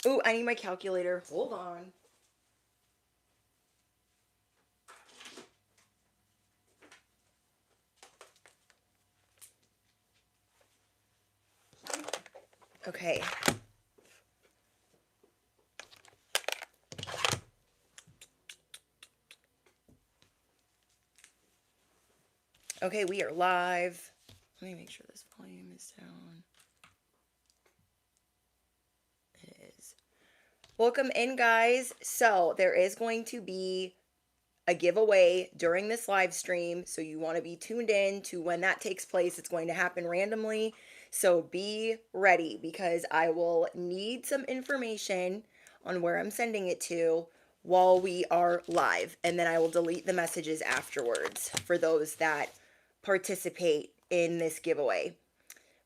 Ooh, I need my calculator. Hold on. Okay. Okay, we are live. Let me make sure this volume is down. It is. Welcome in, guys. So, there is going to be a giveaway during this live stream. So, you want to be tuned in to when that takes place. It's going to happen randomly. So, be ready because I will need some information on where I'm sending it to while we are live. And then I will delete the messages afterwards for those that participate in this giveaway.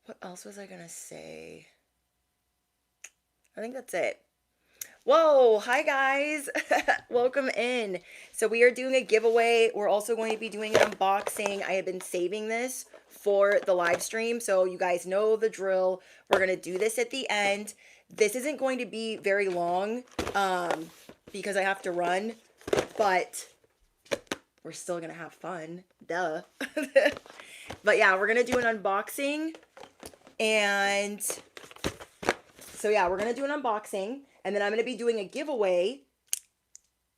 What else was I gonna say? I think that's it. Whoa, hi guys. Welcome in. So we are doing a giveaway. We're also going to be doing an unboxing. I have been saving this for the live stream, so you guys know the drill. We're going to do this at the end. This isn't going to be very long because I have to run, but we're still going to have fun. Duh. But yeah, we're going to do an unboxing. And so yeah, we're going to do an unboxing. And then I'm going to be doing a giveaway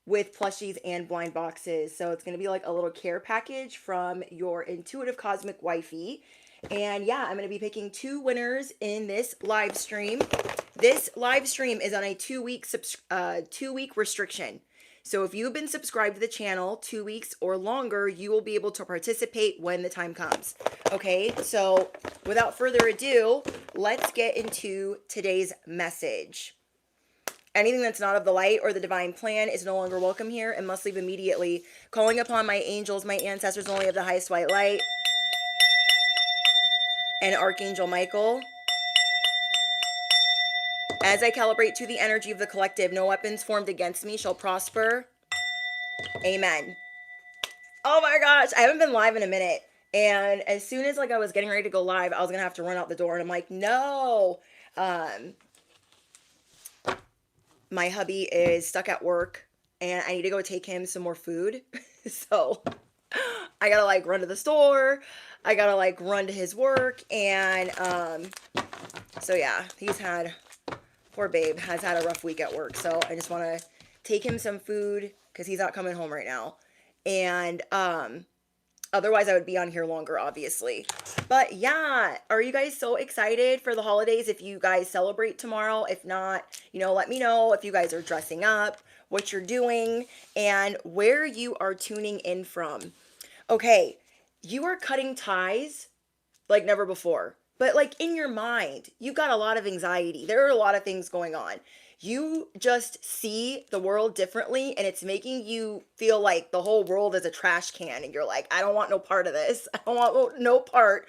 with plushies and blind boxes. So it's going to be like a little care package from your Intuitive Cosmic Wifey. And yeah, I'm going to be picking 2 winners in this live stream. This live stream is on a 2-week restriction. So if you've been subscribed to the channel 2 weeks or longer, you will be able to participate when the time comes. Okay, so without further ado, let's get into today's message. Anything that's not of the light or the divine plan is no longer welcome here and must leave immediately. Calling upon my angels, my ancestors only of the highest white light, and Archangel Michael. As I calibrate to the energy of the collective, no weapons formed against me shall prosper. Amen. Oh my gosh, I haven't been live in a minute. And as soon as I was getting ready to go live, I was going to have to run out the door. And I'm like, no. My hubby is stuck at work and I need to go take him some more food. So I gotta run to the store. I gotta run to his work. And so yeah, poor babe has had a rough week at work. So I just want to take him some food because he's not coming home right now. And otherwise I would be on here longer, obviously. But yeah, are you guys so excited for the holidays? If you guys celebrate tomorrow, if not, let me know if you guys are dressing up, what you're doing, and where you are tuning in from. Okay, you are cutting ties like never before. But in your mind, you've got a lot of anxiety. There are a lot of things going on. You just see the world differently and it's making you feel like the whole world is a trash can and you're like, I don't want no part of this. I don't want no part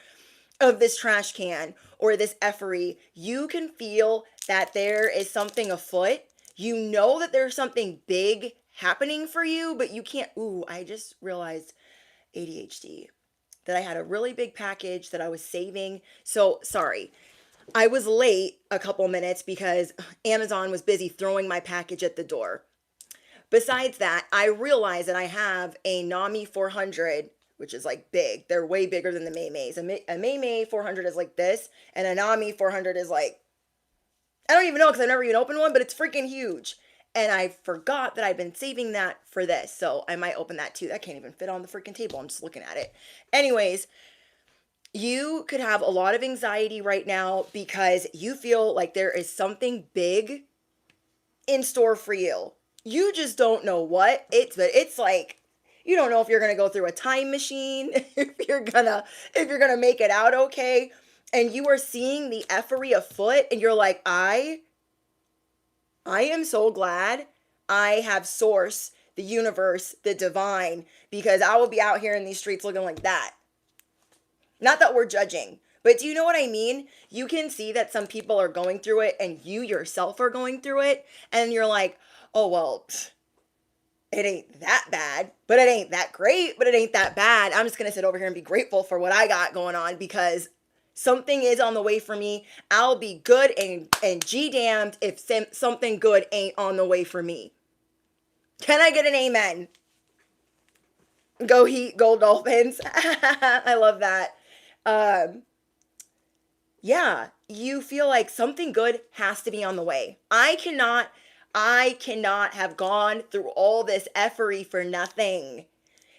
of this trash can or this effery. You can feel that there is something afoot. You know that there's something big happening for you, but you can't. Ooh, I just realized ADHD. That I had a really big package that I was saving. So, sorry. I was late a couple minutes because Amazon was busy throwing my package at the door. Besides that, I realized that I have a NAMI 400, which is big. They're way bigger than the May-Mays. A May-May 400 is like this, and a NAMI 400 is I don't even know because I've never even opened one, but it's freaking huge. And I forgot that I'd been saving that for this. So I might open that too. That can't even fit on the freaking table. I'm just looking at it. Anyways, you could have a lot of anxiety right now because you feel like there is something big in store for you. You just don't know what. It's like you don't know if you're going to go through a time machine, if you're going to make it out okay. And you are seeing the effery afoot and you're like, I am so glad I have source, the universe, the divine, because I will be out here in these streets looking like that. Not that we're judging, but do you know what I mean? You can see that some people are going through it and you yourself are going through it. And you're like, oh, well, it ain't that bad, but it ain't that great, but it ain't that bad. I'm just going to sit over here and be grateful for what I got going on because Something is on the way for me. I'll be good and G damned if something good ain't on the way for me. Can I get an amen? Go Heat, go Dolphins. I love that. Um, yeah, you feel like something good has to be on the way. I cannot have gone through all this effery for nothing.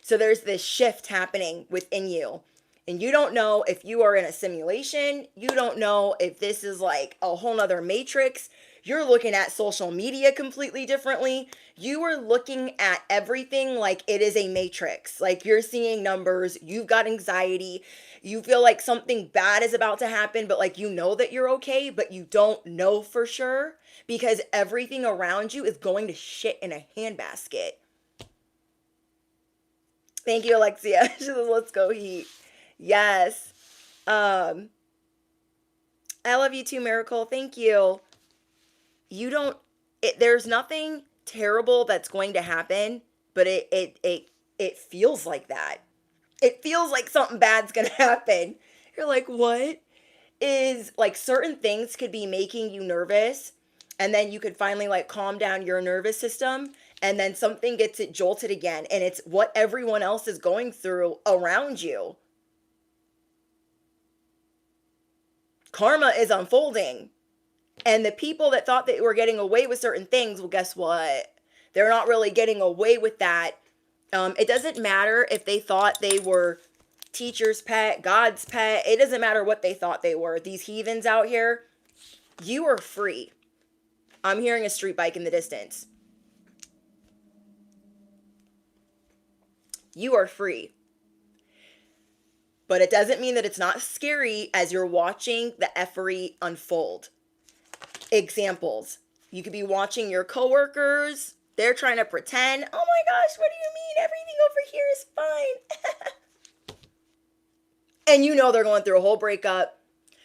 So there's this shift happening within you. And you don't know if you are in a simulation. You don't know if this is like a whole nother matrix. You're looking at social media completely differently. You are looking at everything like it is a matrix. Like you're seeing numbers, you've got anxiety, you feel like something bad is about to happen, but like you know that you're okay, but you don't know for sure because everything around you is going to shit in a handbasket. Thank you, Alexia. She says, let's go Heat. Yes. Um, I love you too, Miracle. Thank you. You don't there's nothing terrible that's going to happen, but it feels like that. It feels like something bad's going to happen. You're like, "What?" Is like certain things could be making you nervous and then you could finally like calm down your nervous system and then something gets it jolted again and it's what everyone else is going through around you. Karma is unfolding. And the people that thought they were getting away with certain things, well, guess what? They're not really getting away with that. It doesn't matter if they thought they were teacher's pet, God's pet. It doesn't matter what they thought they were. These heathens out here, you are free. I'm hearing a street bike in the distance. You are free. But it doesn't mean that it's not scary as you're watching the effery unfold. Examples. You could be watching your coworkers. They're trying to pretend, oh my gosh, what do you mean? Everything over here is fine. And you know they're going through a whole breakup.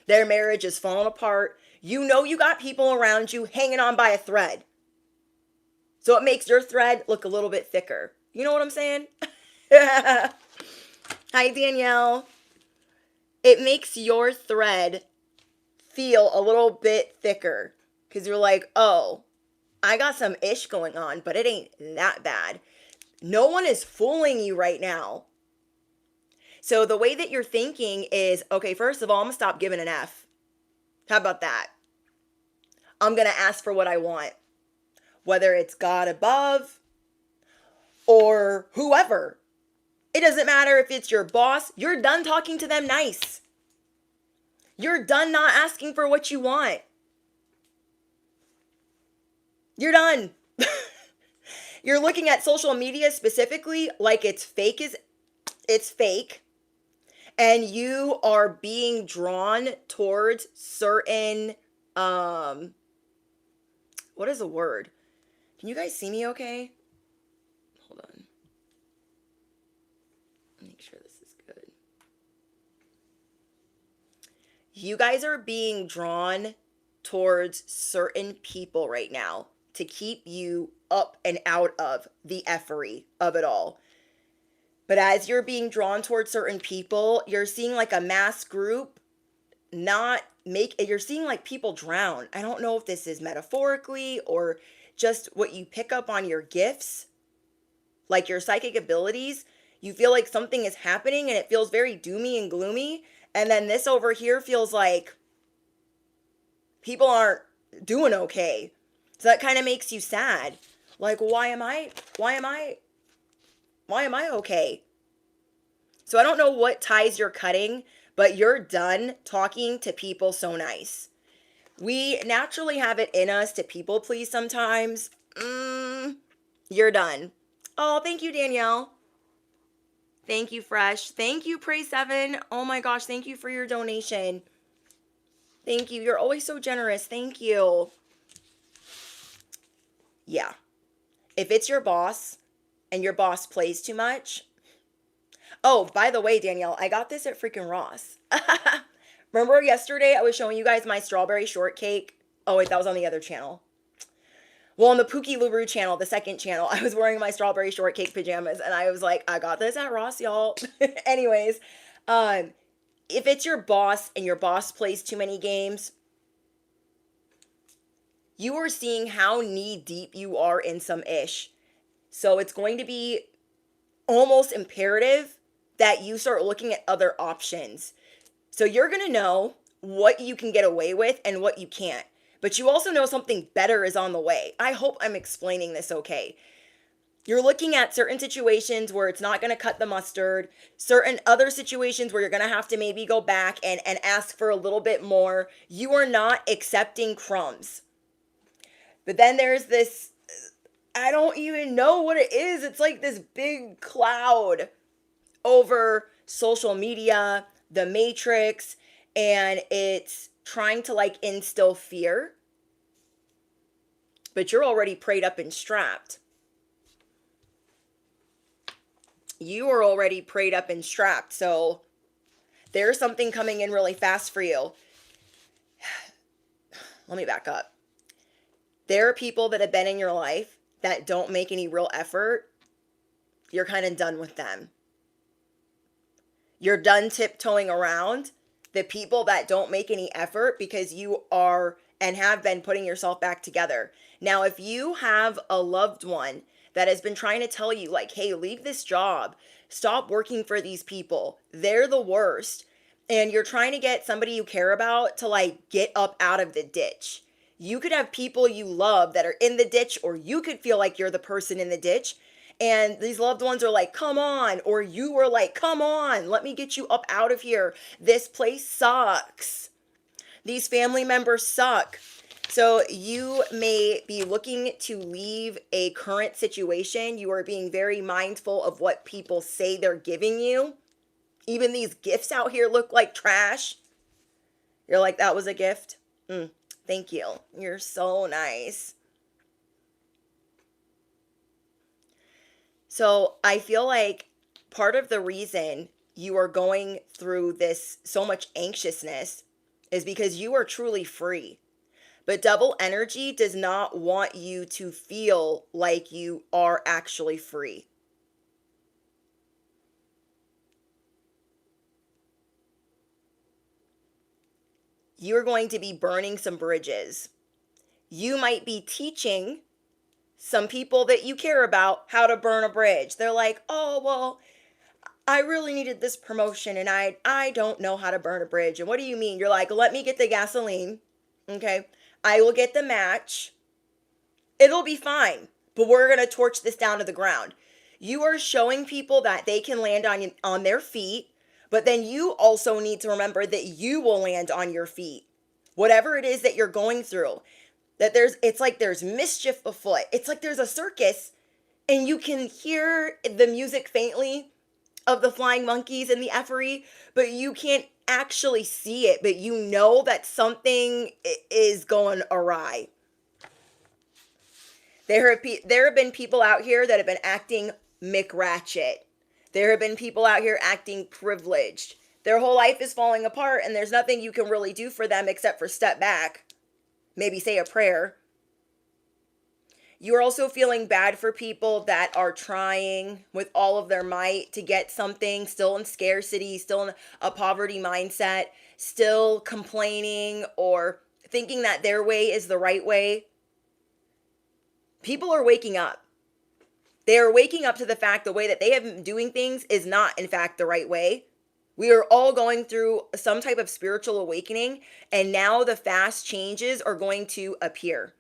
Their marriage is falling apart. You know you got people around you hanging on by a thread. So it makes your thread look a little bit thicker. You know what I'm saying? Hi, Danielle. It makes your thread feel a little bit thicker because you're like, oh, I got some ish going on, but it ain't that bad. No one is fooling you right now. So the way that you're thinking is, okay, first of all, I'm going to stop giving an F. How about that? I'm going to ask for what I want, whether it's God above or whoever. It doesn't matter if it's your boss. You're done talking to them nice. You're done not asking for what you want. You're done. You're looking at social media specifically like it's fake. And you are being drawn towards certain, what is the word? Can you guys see me okay? Hold on. Make sure this is good. You guys are being drawn towards certain people right now to keep you up and out of the effery of it all. But as you're being drawn towards certain people, you're seeing like a mass group you're seeing like people drown. I don't know if this is metaphorically or just what you pick up on your gifts, like your psychic abilities. You feel like something is happening and it feels very doomy and gloomy. And then this over here feels like people aren't doing okay. So that kind of makes you sad. Like, why am I okay? So I don't know what ties you're cutting, but you're done talking to people so nice. We naturally have it in us to people please sometimes. You're done. Oh, thank you, Danielle. Thank you, Fresh. Thank you, Pray7. Oh my gosh, thank you for your donation. Thank you. You're always so generous. Thank you. Yeah. If it's your boss and your boss plays too much. Oh, by the way, Danielle, I got this at freaking Ross. Remember yesterday I was showing you guys my strawberry shortcake? Oh, wait, that was on the other channel. Well, on the Pookie LaRue channel, the second channel, I was wearing my strawberry shortcake pajamas and I was like, I got this at Ross, y'all. Anyways, if it's your boss and your boss plays too many games, you are seeing how knee deep you are in some ish. So it's going to be almost imperative that you start looking at other options. So you're going to know what you can get away with and what you can't. But you also know something better is on the way. I hope I'm explaining this okay. You're looking at certain situations where it's not going to cut the mustard, certain other situations where you're going to have to maybe go back and ask for a little bit more. You are not accepting crumbs. But then there's this, I don't even know what it is. It's like this big cloud over social media, the matrix, and it's trying to like instill fear. But you're already prayed up and strapped. You are already prayed up and strapped. So there's something coming in really fast for you. Let me back up. There are people that have been in your life that don't make any real effort. You're kind of done with them. You're done tiptoeing around the people that don't make any effort because you are and have been putting yourself back together. Now, if you have a loved one that has been trying to tell you like, hey, leave this job, stop working for these people, they're the worst, and you're trying to get somebody you care about to like get up out of the ditch. You could have people you love that are in the ditch, or you could feel like you're the person in the ditch. And these loved ones are like, come on. Or you were like, come on, let me get you up out of here. This place sucks. These family members suck. So you may be looking to leave a current situation. You are being very mindful of what people say they're giving you. Even these gifts out here look like trash. You're like, that was a gift? Thank you. You're so nice. So I feel like part of the reason you are going through this so much anxiousness is because you are truly free. But double energy does not want you to feel like you are actually free. You're going to be burning some bridges. You might be teaching some people that you care about how to burn a bridge. They're like, oh, well, I really needed this promotion and I don't know how to burn a bridge. And what do you mean? You're like, let me get the gasoline. Okay. I will get the match. It'll be fine. But we're going to torch this down to the ground. You are showing people that they can land on their feet. But then you also need to remember that you will land on your feet. Whatever it is that you're going through. It's like there's mischief afoot. It's like there's a circus and you can hear the music faintly of the flying monkeys and the effery, but you can't actually see it, but you know that something is going awry. There have been people out here that have been acting McRatchet. There have been people out here acting privileged. Their whole life is falling apart and there's nothing you can really do for them except for step back. Maybe say a prayer. You're also feeling bad for people that are trying with all of their might to get something, still in scarcity, still in a poverty mindset, still complaining or thinking that their way is the right way. People are waking up. They are waking up to the fact the way that they have been doing things is not, in fact, the right way. We are all going through some type of spiritual awakening, and now the fast changes are going to appear.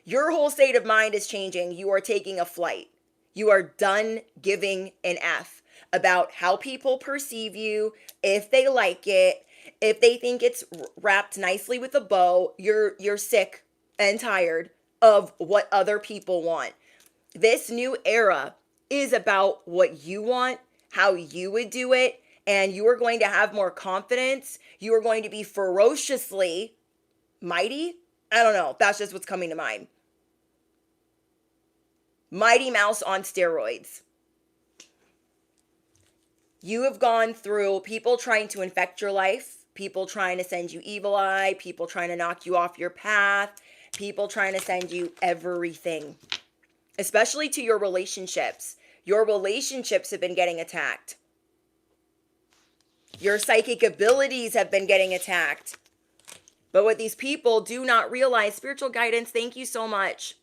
Your whole state of mind is changing. You are taking a flight. You are done giving an F about how people perceive you, if they like it, if they think it's wrapped nicely with a bow. You're sick and tired of what other people want. This new era is about what you want, how you would do it, and you are going to have more confidence. You are going to be ferociously mighty. I don't know. That's just what's coming to mind. Mighty Mouse on steroids. You have gone through people trying to infect your life, people trying to send you evil eye, people trying to knock you off your path, people trying to send you everything, especially to your relationships. Your relationships have been getting attacked. Your psychic abilities have been getting attacked. But what these people do not realize, spiritual guidance, thank you so much.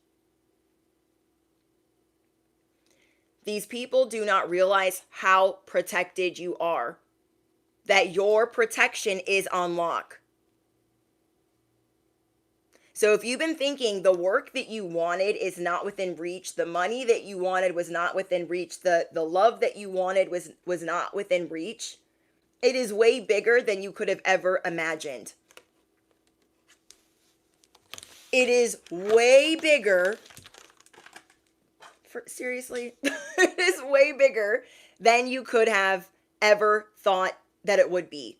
These people do not realize how protected you are. That your protection is on lock. So if you've been thinking the work that you wanted is not within reach, the money that you wanted was not within reach, the love that you wanted was not within reach, it is way bigger than you could have ever imagined. It is way bigger. Seriously? It is way bigger than you could have ever thought that it would be.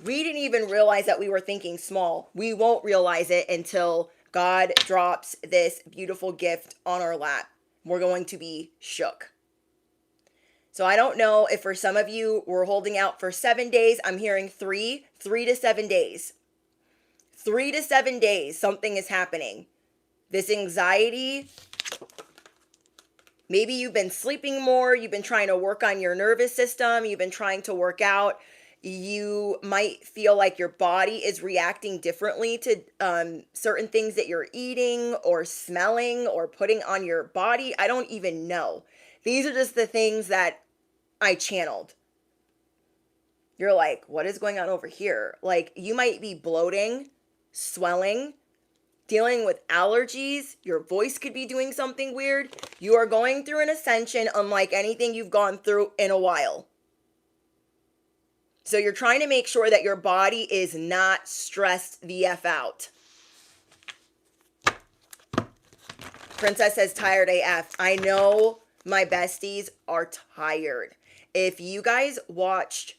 We didn't even realize that we were thinking small. We won't realize it until God drops this beautiful gift on our lap. We're going to be shook. So I don't know if for some of you we're holding out for 7 days. I'm hearing 3 to 7 days. 3 to 7 days, something is happening. This anxiety, maybe you've been sleeping more. You've been trying to work on your nervous system. You've been trying to work out. You might feel like your body is reacting differently to certain things that you're eating or smelling or putting on your body. I don't even know. These are just the things that I channeled. You're like, what is going on over here? Like, you might be bloating, swelling, dealing with allergies. Your voice could be doing something weird. You are going through an ascension unlike anything you've gone through in a while. So you're trying to make sure that your body is not stressed the F out. Princess says tired AF. I know my besties are tired. If you guys watched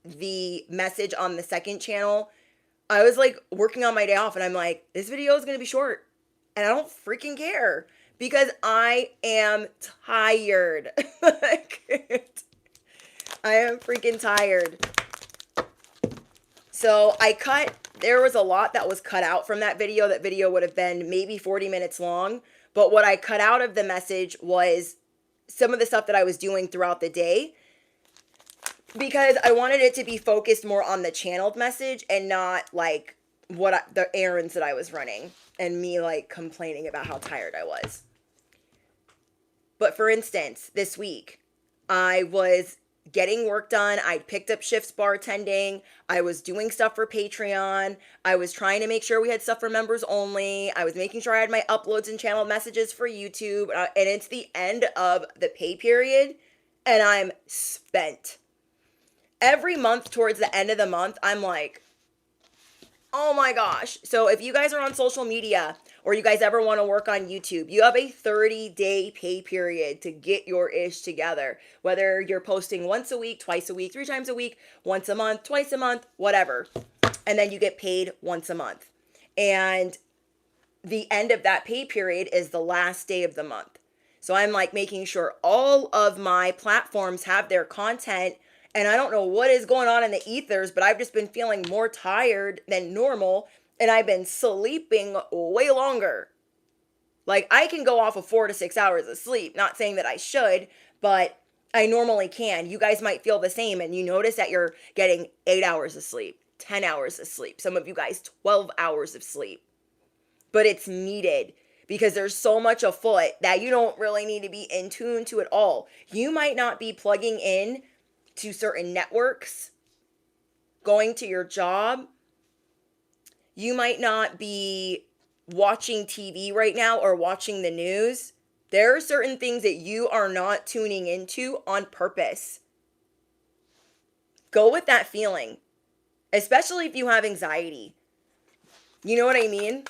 the message on the second channel, I was like working on my day off and I'm like, this video is going to be short. And I don't freaking care because I am tired. I am freaking tired. So there was a lot that was cut out from that video. That video would have been maybe 40 minutes long. But what I cut out of the message was some of the stuff that I was doing throughout the day, because I wanted it to be focused more on the channeled message and not like the errands that I was running and me like complaining about how tired I was. But for instance, this week, I was getting work done. I picked up shifts bartending. I was doing stuff for Patreon. I was trying to make sure we had stuff for members only. I was making sure I had my uploads and channel messages for YouTube. And it's the end of the pay period and I'm spent. Every month towards the end of the month, I'm like, oh my gosh. So if you guys are on social media or you guys ever want to work on YouTube, you have a 30-day pay period to get your ish together. Whether you're posting once a week, twice a week, 3 times a week, once a month, twice a month, whatever. And then you get paid once a month. And the end of that pay period is the last day of the month. So I'm like making sure all of my platforms have their content. And I don't know what is going on in the ethers, but I've just been feeling more tired than normal. And I've been sleeping way longer. Like I can go off of 4 to 6 hours of sleep. Not saying that I should, but I normally can. You guys might feel the same. And you notice that you're getting 8 hours of sleep, 10 hours of sleep. Some of you guys 12 hours of sleep. But it's needed because there's so much afoot that you don't really need to be in tune to it all. You might not be plugging in to certain networks, going to your job. You might not be watching TV right now or watching the news. There are certain things that you are not tuning into on purpose. Go with that feeling, especially if you have anxiety. You know what I mean?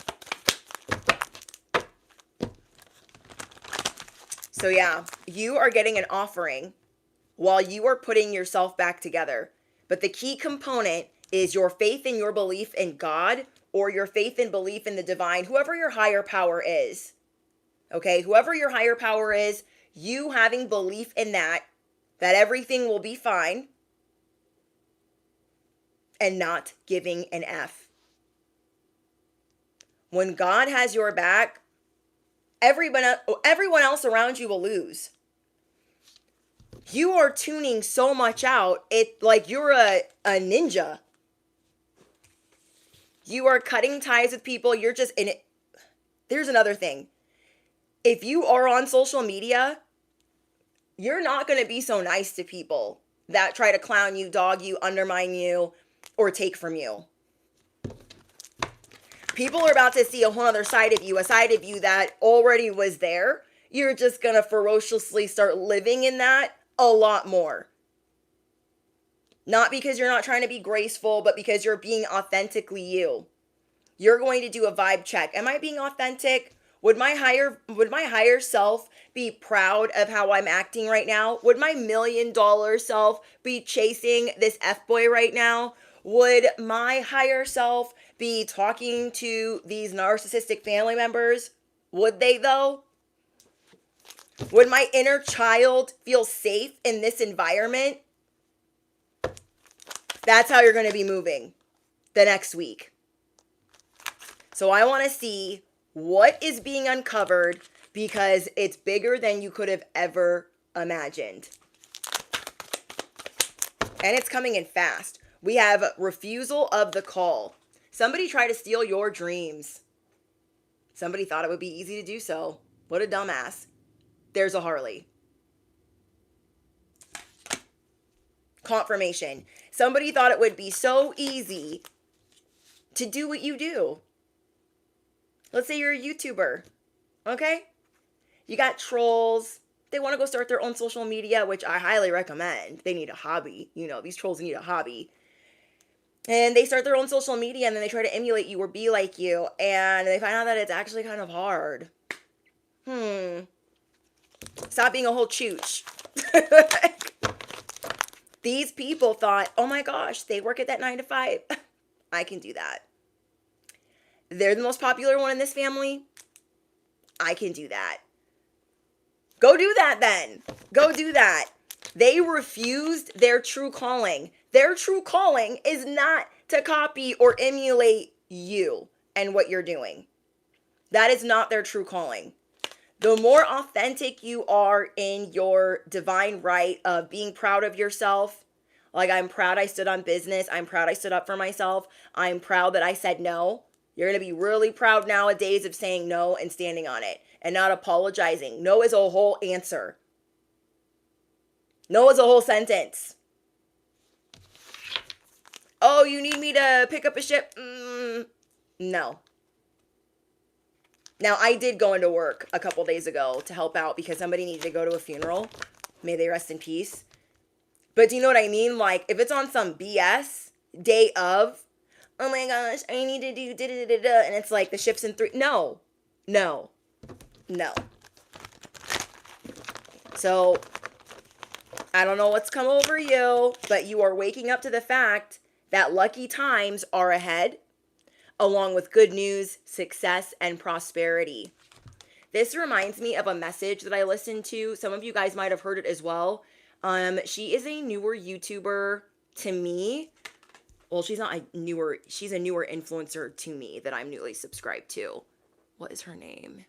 So yeah, you are getting an offering while you are putting yourself back together. But the key component is your faith and your belief in God, or your faith and belief in the divine, whoever your higher power is. Okay, whoever your higher power is, you having belief in that everything will be fine, and not giving an F. When God has your back, everyone else around you will lose. You are tuning so much out. It like you're a ninja. You are cutting ties with people. You're just in it. There's another thing. If you are on social media, you're not going to be so nice to people that try to clown you, dog you, undermine you, or take from you. People are about to see a whole other side of you, a side of you that already was there. You're just going to ferociously start living in that a lot more. Not because you're not trying to be graceful, but because you're being authentically you. You're going to do a vibe check. Am I being authentic? Would my higher self be proud of how I'm acting right now? Would my $1 million self be chasing this F-boy right now? Would my higher self be talking to these narcissistic family members? Would they though? Would my inner child feel safe in this environment? That's how you're going to be moving the next week. So I want to see what is being uncovered because it's bigger than you could have ever imagined. And it's coming in fast. We have refusal of the call. Somebody tried to steal your dreams. Somebody thought it would be easy to do so. What a dumbass. There's a Harley. Confirmation. Somebody thought it would be so easy to do what you do. Let's say you're a YouTuber, okay? You got trolls. They want to go start their own social media, which I highly recommend. They need a hobby. You know, these trolls need a hobby. And they start their own social media and then they try to emulate you or be like you. And they find out that it's actually kind of hard. Stop being a whole chooch. These people thought, oh my gosh, they work at that 9 to 5. I can do that. They're the most popular one in this family. I can do that. Go do that then. Go do that. They refused their true calling. Their true calling is not to copy or emulate you and what you're doing. That is not their true calling. The more authentic you are in your divine right of being proud of yourself, like I'm proud I stood on business, I'm proud I stood up for myself, I'm proud that I said no. You're going to be really proud nowadays of saying no and standing on it and not apologizing. No is a whole answer. No is a whole sentence. Oh, you need me to pick up a ship? No. Now, I did go into work a couple days ago to help out because somebody needed to go to a funeral. May they rest in peace. But do you know what I mean? Like, if it's on some BS, day of, oh my gosh, I need to do da-da-da-da-da, and it's like the shift's in 3. No. So, I don't know what's come over you, but you are waking up to the fact that lucky times are ahead, along with good news, success, and prosperity. This reminds me of a message that I listened to. Some of you guys might have heard it as well. She is a newer YouTuber to me. Well, she's not a newer, she's a newer influencer to me that I'm newly subscribed to. What is her name?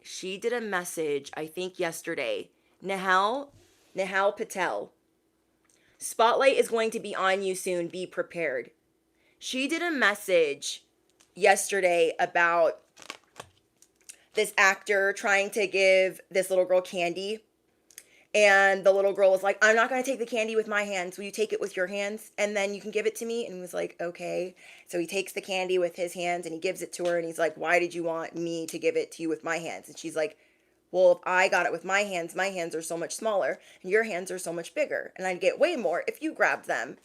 She did a message, I think yesterday. Nehal Patel. Spotlight is going to be on you soon. Be prepared. She did a message yesterday about this actor trying to give this little girl candy. And the little girl was like, I'm not going to take the candy with my hands. Will you take it with your hands? And then you can give it to me. And he was like, okay. So he takes the candy with his hands and he gives it to her. And he's like, why did you want me to give it to you with my hands? And she's like, well, if I got it with my hands are so much smaller. And your hands are so much bigger. And I'd get way more if you grabbed them.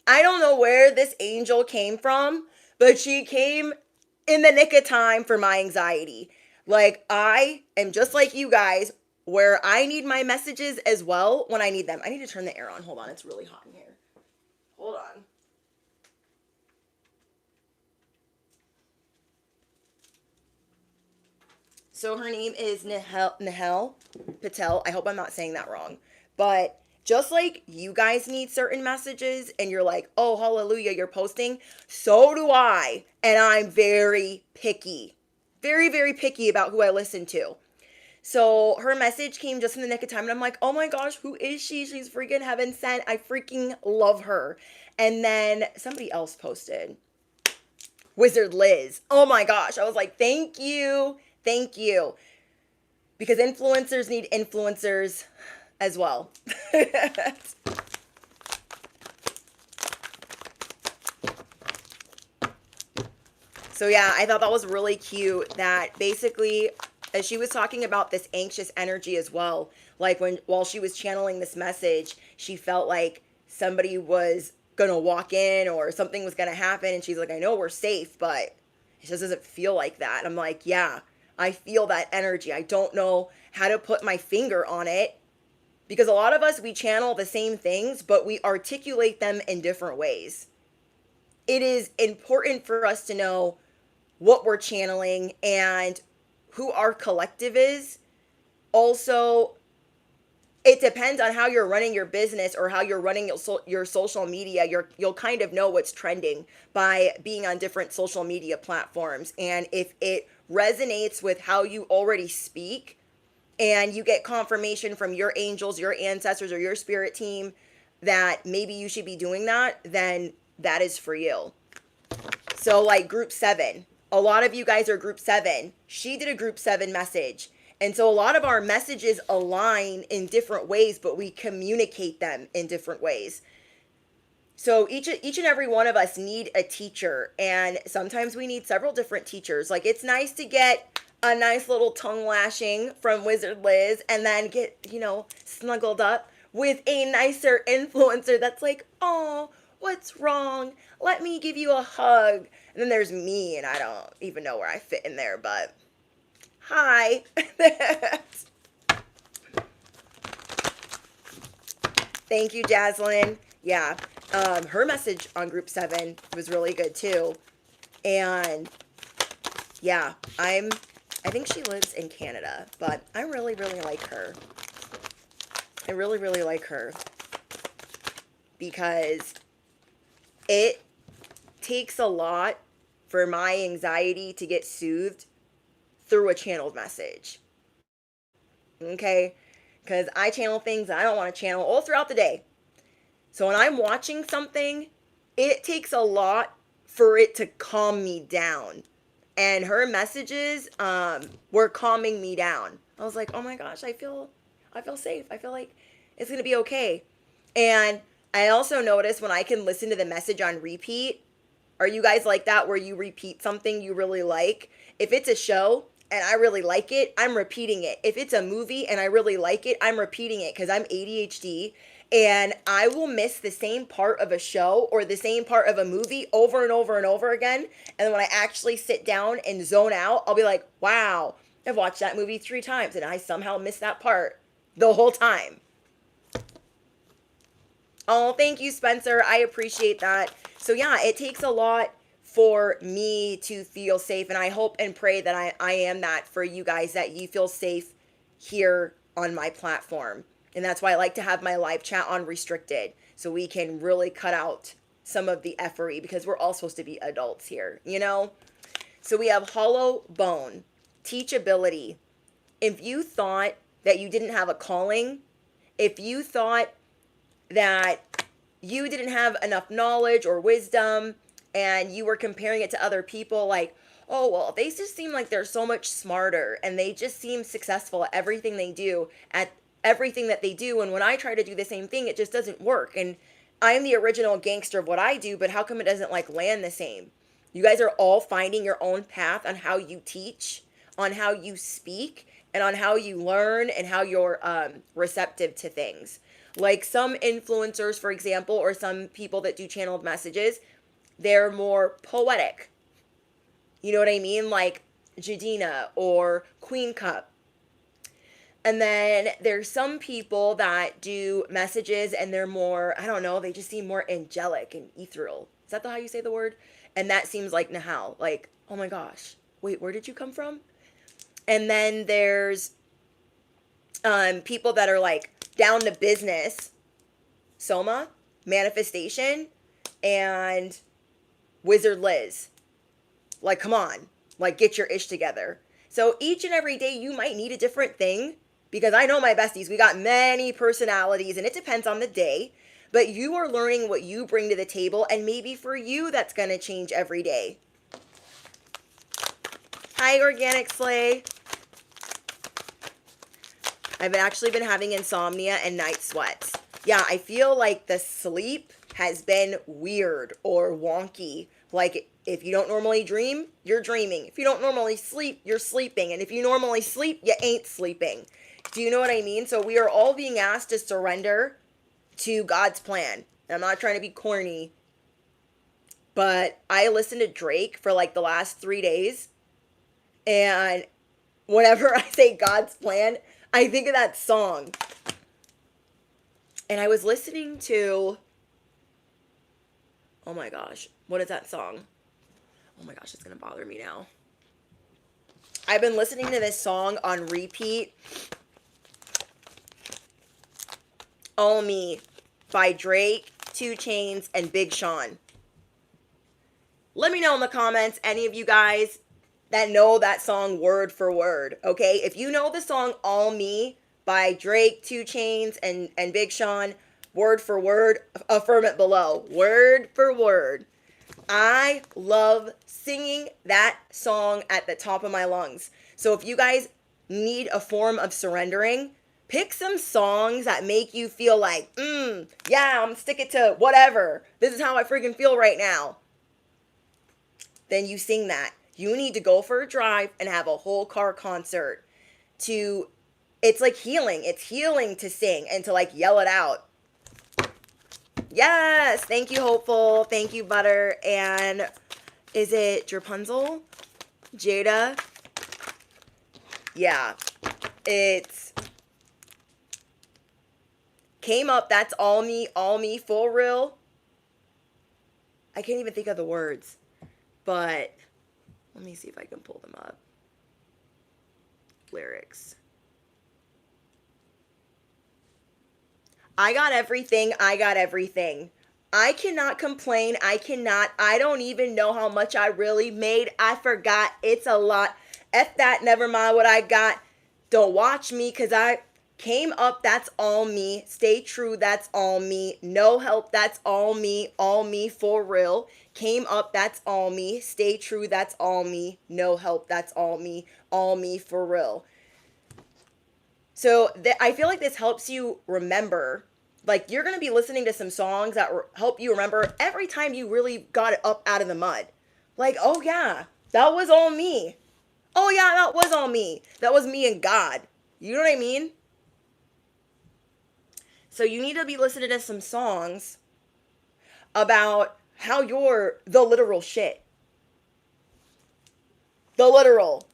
I don't know where this angel came from, but she came in the nick of time for my anxiety. Like, I am just like you guys, where I need my messages as well when I need them. I need to turn the air on. Hold on. It's really hot in here. Hold on. So her name is Nehal Patel. I hope I'm not saying that wrong. But just like you guys need certain messages and you're like, oh, hallelujah, you're posting. So do I. And I'm very picky. Very, very picky about who I listen to. So her message came just in the nick of time, and I'm like, oh my gosh, who is she? She's freaking heaven sent. I freaking love her. And then somebody else posted Wizard Liz. Oh my gosh. I was like, thank you. Thank you. Because influencers need influencers as well. So yeah, I thought that was really cute that basically as she was talking about this anxious energy as well, like when while she was channeling this message, she felt like somebody was gonna walk in or something was gonna happen, and she's like, I know we're safe, but it just doesn't feel like that. I'm like, yeah, I feel that energy. I don't know how to put my finger on it because a lot of us we channel the same things, but we articulate them in different ways. It is important for us to know what we're channeling and who our collective is. Also, it depends on how you're running your business or how you're running your social media. You'll kind of know what's trending by being on different social media platforms. And if it resonates with how you already speak and you get confirmation from your angels, your ancestors, or your spirit team that maybe you should be doing that, then that is for you. So like group 7, a lot of you guys are group 7. She did a group 7 message. And so a lot of our messages align in different ways, but we communicate them in different ways. So each and every one of us need a teacher, and sometimes we need several different teachers. Like it's nice to get a nice little tongue lashing from Wizard Liz and then get, snuggled up with a nicer influencer that's like, "Oh, what's wrong? Let me give you a hug." And then there's me, and I don't even know where I fit in there, but hi. Thank you, Jaslyn. Yeah, her message on group 7 was really good too. And yeah, I think she lives in Canada, but I really, really like her. I really, really like her because it takes a lot for my anxiety to get soothed through a channeled message. Okay? Because I channel things I don't want to channel all throughout the day. So when I'm watching something, it takes a lot for it to calm me down. And her messages were calming me down. I was like, oh my gosh, I feel safe. I feel like it's going to be okay. And I also notice when I can listen to the message on repeat. Are you guys like that where you repeat something you really like? If it's a show and I really like it, I'm repeating it. If it's a movie and I really like it, I'm repeating it because I'm ADHD and I will miss the same part of a show or the same part of a movie over and over and over again. And then when I actually sit down and zone out, I'll be like, wow, I've watched that movie 3 times and I somehow missed that part the whole time. Oh, thank you, Spencer. I appreciate that. So yeah, it takes a lot for me to feel safe. And I hope and pray that I am that for you guys, that you feel safe here on my platform. And that's why I like to have my live chat on restricted so we can really cut out some of the effery because we're all supposed to be adults here, So we have hollow bone, teachability. If you thought that you didn't have a calling, if you thought that you didn't have enough knowledge or wisdom and you were comparing it to other people like, oh, well, they just seem like they're so much smarter and they just seem successful at everything they do, at everything that they do. And when I try to do the same thing, it just doesn't work. And I'm the original gangster of what I do, but how come it doesn't like land the same? You guys are all finding your own path on how you teach, on how you speak, and on how you learn and how you're receptive to things. Like some influencers, for example, or some people that do channeled messages, they're more poetic. You know what I mean? Like Jadina or Queen Cup. And then there's some people that do messages and they're more, I don't know, they just seem more angelic and ethereal. Is that how you say the word? And that seems like Nahal. Like, oh my gosh, wait, where did you come from? And then there's people that are like down to business. Soma, Manifestation, and Wizard Liz. Like, come on. Like, get your ish together. So each and every day you might need a different thing, because I know my besties, we got many personalities and it depends on the day, but you are learning what you bring to the table, and maybe for you that's going to change every day. Hi, Organic Slay. I've actually been having insomnia and night sweats. Yeah, I feel like the sleep has been weird or wonky. Like, if you don't normally dream, you're dreaming. If you don't normally sleep, you're sleeping. And if you normally sleep, you ain't sleeping. Do you know what I mean? So we are all being asked to surrender to God's plan. And I'm not trying to be corny, but I listened to Drake for like the last 3 days. And whenever I say God's plan, I think of that song. And I was listening to, oh my gosh, what is that song? Oh my gosh, it's going to bother me now. I've been listening to this song on repeat. All Me by Drake, 2 Chainz, and Big Sean. Let me know in the comments, any of you guys that know that song word for word, okay? If you know the song All Me by Drake, 2 Chainz, and Big Sean, word for word, affirm it below. Word for word. I love singing that song at the top of my lungs. So if you guys need a form of surrendering, pick some songs that make you feel like, yeah, I'm sticking to whatever. This is how I freaking feel right now. Then you sing that. You need to go for a drive and have a whole car concert it's like healing. It's healing to sing and to like yell it out. Yes. Thank you, Hopeful. Thank you, Butter. And is it Rapunzel? Jada? Yeah. It's Came Up. That's All Me, for real. I can't even think of the words, but let me see if I can pull them up. Lyrics. I got everything. I got everything. I cannot complain. I don't even know how much I really made. I forgot. It's a lot. F that. Never mind what I got. Don't watch me, because I came up. That's all me. Stay true. That's all me. No help. That's all me. All me, for real. Came up. That's all me. Stay true. That's all me. No help. That's all me. All me, for real. So I feel like this helps you remember. Like, you're going to be listening to some songs that help you remember every time you really got it up out of the mud. Like, oh yeah, that was all me. Oh yeah, that was all me. That was me and God. You know what I mean? So you need to be listening to some songs about how you're the literal shit. The literal.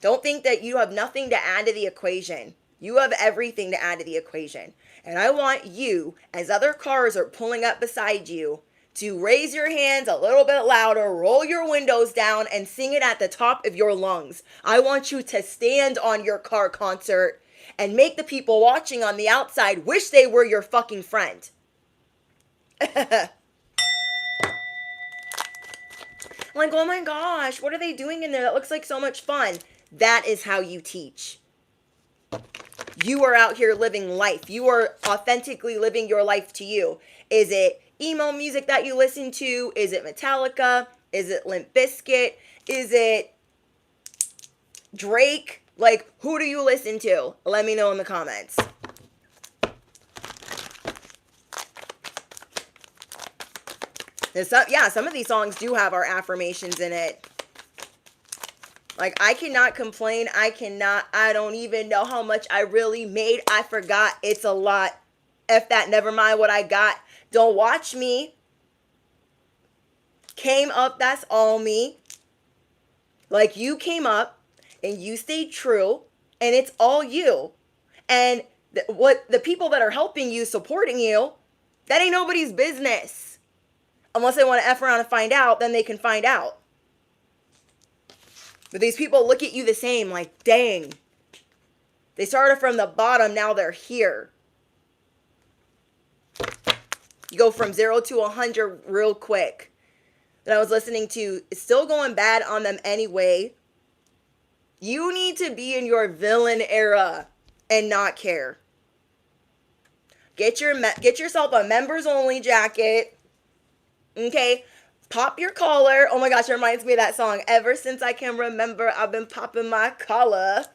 Don't think that you have nothing to add to the equation. You have everything to add to the equation. And I want you, as other cars are pulling up beside you, to raise your hands a little bit louder, roll your windows down, and sing it at the top of your lungs. I want you to stand on your car concert and make the people watching on the outside wish they were your fucking friend. Like, oh my gosh, what are they doing in there? That looks like so much fun. That is how you teach. You are out here living life. You are authentically living your life to you. Is it emo music that you listen to? Is it Metallica? Is it Limp Bizkit? Is it Drake? Like, who do you listen to? Let me know in the comments. Some of these songs do have our affirmations in it. Like, I cannot complain. I don't even know how much I really made. I forgot. It's a lot. F that. Never mind what I got. Don't watch me. Came up. That's all me. Like, you came up and you stayed true, and it's all you. And what the people that are helping you, supporting you, that ain't nobody's business. Unless they want to F around and find out, then they can find out. But these people look at you the same, like, dang. They started from the bottom, now they're here. You go from 0 to 100 real quick. that I was listening to is still going bad on them anyway. You need to be in your villain era and not care. Get yourself a members only jacket. Okay? Pop your collar. Oh my gosh, it reminds me of that song. Ever since I can remember, I've been popping my collar.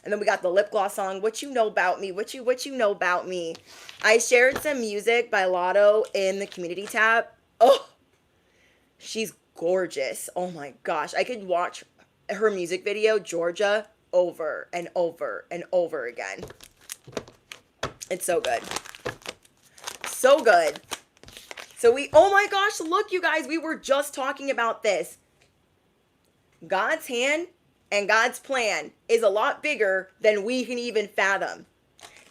And then we got the lip gloss song, What You Know About Me, what you know about me. I shared some music by Lotto in the community tab. Oh, she's gorgeous. Oh my gosh. I could watch her music video, Georgia, over and over and over again. It's so good. So good. So oh my gosh, look, you guys, we were just talking about this. God's hand and God's plan is a lot bigger than we can even fathom.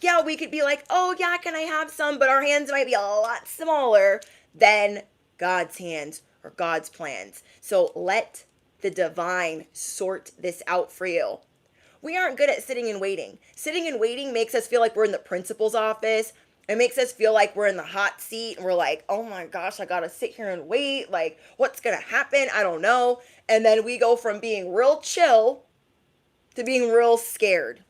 Yeah, we could be like, oh yeah, can I have some? But our hands might be a lot smaller than God's hands or God's plans. So let the divine sort this out for you. We aren't good at sitting and waiting. Sitting and waiting makes us feel like we're in the principal's office. It makes us feel like we're in the hot seat and we're like, oh my gosh, I gotta sit here and wait. Like, what's gonna happen? I don't know. And then we go from being real chill to being real scared.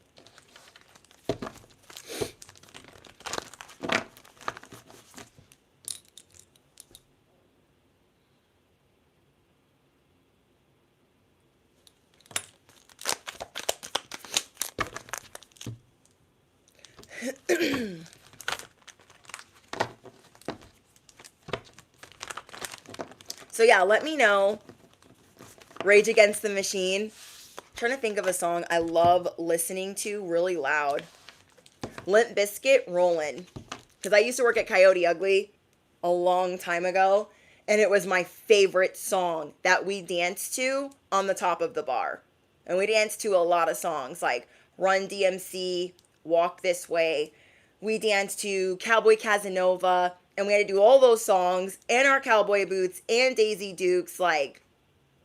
So yeah, let me know. Rage Against the Machine. I'm trying to think of a song I love listening to really loud. Limp Bizkit, Rollin'. Because I used to work at Coyote Ugly a long time ago, and it was my favorite song that we danced to on the top of the bar. And we danced to a lot of songs like Run DMC, Walk This Way. We danced to Cowboy Casanova, and we had to do all those songs and our cowboy boots and Daisy Dukes, like,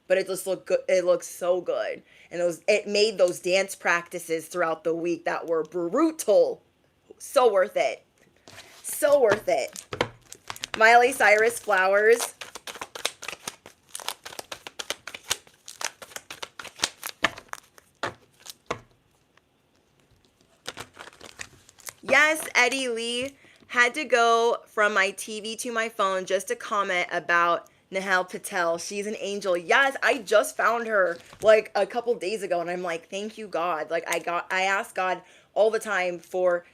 but it just looked good. It looked so good. And it made those dance practices throughout the week that were brutal. So worth it. So worth it. Miley Cyrus, Flowers. Yes, Eddie Lee. Had to go from my TV to my phone just to comment about Nihal Patel. She's an angel. Yes, I just found her like a couple days ago and I'm like, thank you, God. Like I ask God all the time for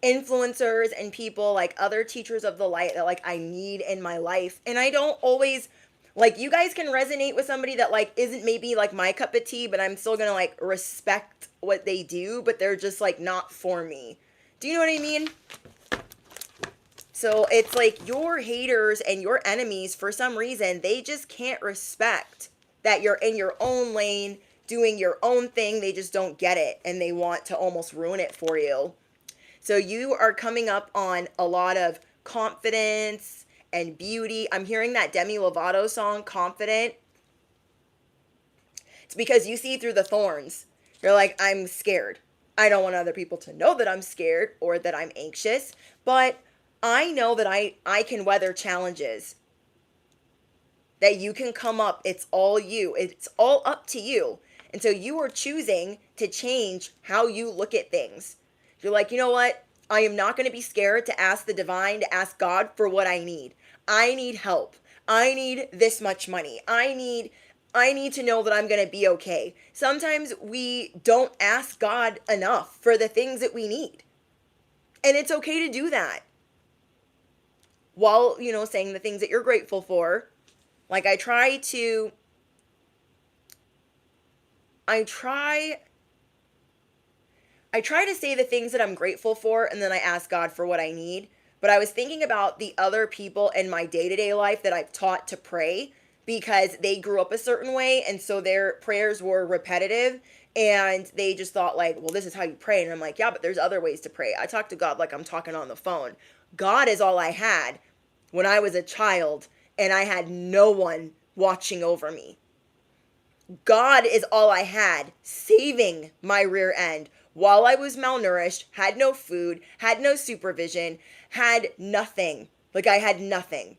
influencers and people like other teachers of the light that like I need in my life. And I don't always like, you guys can resonate with somebody that like isn't maybe like my cup of tea, but I'm still gonna like respect what they do, but they're just like not for me. Do you know what I mean? So it's like your haters and your enemies, for some reason, they just can't respect that you're in your own lane, doing your own thing. They just don't get it and they want to almost ruin it for you. So you are coming up on a lot of confidence and beauty. I'm hearing that Demi Lovato song, Confident. It's because you see through the thorns. You're like, I'm scared. I don't want other people to know that I'm scared or that I'm anxious, but I know that I can weather challenges. That you can come up. It's all you. It's all up to you. And so you are choosing to change how you look at things. You're like, you know what? I am not going to be scared to ask the divine, to ask God for what I need. I need help. I need this much money. I need to know that I'm going to be okay. Sometimes we don't ask God enough for the things that we need. And it's okay to do that. While, saying the things that you're grateful for. Like I try to say the things that I'm grateful for and then I ask God for what I need. But I was thinking about the other people in my day-to-day life that I've taught to pray because they grew up a certain way and so their prayers were repetitive and they just thought like, well, this is how you pray. And I'm like, yeah, but there's other ways to pray. I talk to God like I'm talking on the phone. God is all I had when I was a child and I had no one watching over me. God is all I had, saving my rear end while I was malnourished, had no food, had no supervision, had nothing. Like I had nothing.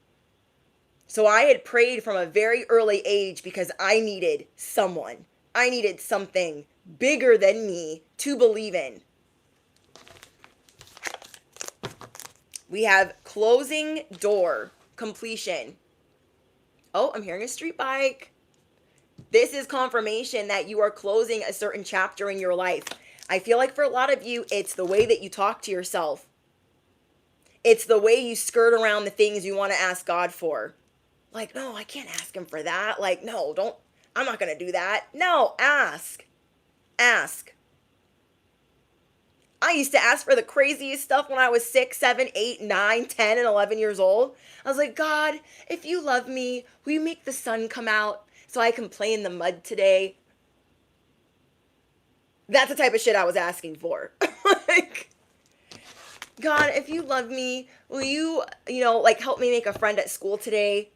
So I had prayed from a very early age because I needed someone. I needed something bigger than me to believe in. We have closing door, completion. Oh, I'm hearing a street bike. This is confirmation that you are closing a certain chapter in your life. I feel like for a lot of you, it's the way that you talk to yourself. It's the way you skirt around the things you want to ask God for. Like, no, I can't ask him for that. Like, no, don't, I'm not going to do that. No, ask. Ask. I used to ask for the craziest stuff when I was 6, 7, 8, 9, 10, and 11 years old. I was like, God, if you love me, will you make the sun come out so I can play in the mud today? That's the type of shit I was asking for. Like, God, if you love me, will you, like help me make a friend at school today?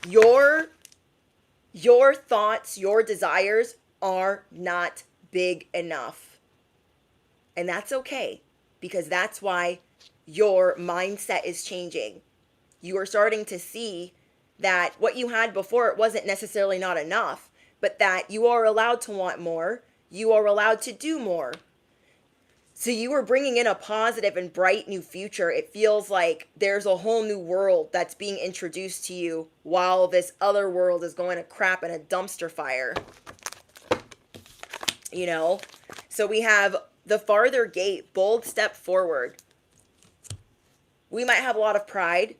Your thoughts, your desires are not big enough. And that's okay, because that's why your mindset is changing. You are starting to see that what you had before, it wasn't necessarily not enough, but that you are allowed to want more. You are allowed to do more. So you are bringing in a positive and bright new future. It feels like there's a whole new world that's being introduced to you while this other world is going to crap in a dumpster fire. So we have the farther gate, bold step forward. We might have a lot of pride.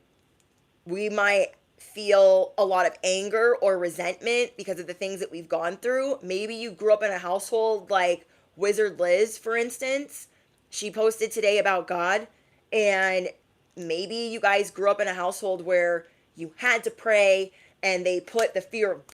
We might feel a lot of anger or resentment because of the things that we've gone through. Maybe you grew up in a household like Wizard Liz, for instance. She posted today about God, and maybe you guys grew up in a household where you had to pray and they put the fear of